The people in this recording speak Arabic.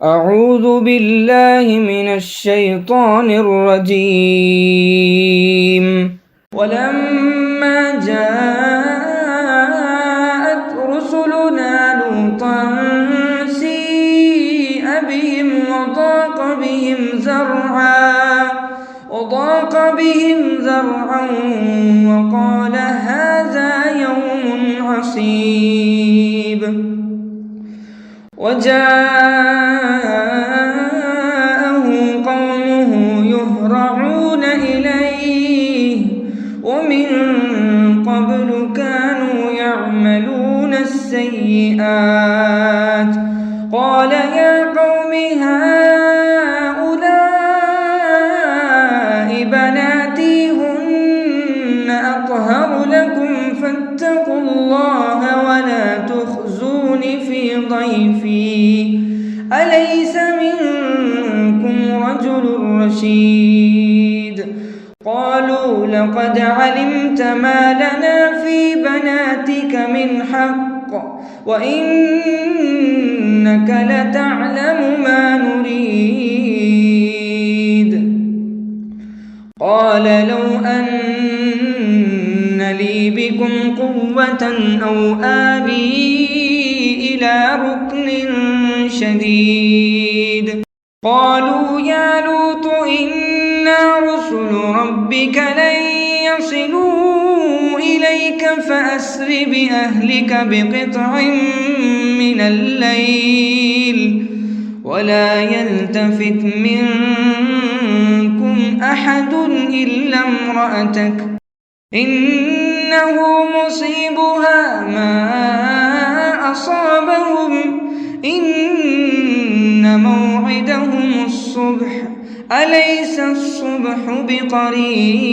أعوذ بالله من الشيطان الرجيم. ولما جاءت رسلنا لوطا سيء بهم وضاق بهم ذرعا وقال هذا يوم عصيب. وجاءه قومه يهرعون إليه ومن قبل كانوا يعملون السيئات. قال يا قوم هؤلاء بناتي هن أطهر لكم فاتقوا الله ولا تخزون في ضيفي أليس منكم رجل رشيد. قالوا لقد علمت ما لنا في بناتك من حق وإنك لتعلم ما نريد. قال لو أن لي بكم قوة أو آوي إلى ركن شديد. قالوا يا لوط إنا رسل ربك لن يصلوا إليك فأسر بأهلك بقطع من الليل ولا يلتفت منكم أحد إلا امرأتك إنه مصيبها ما أصابهم إن موعدهم الصبح أليس الصبح بقريب.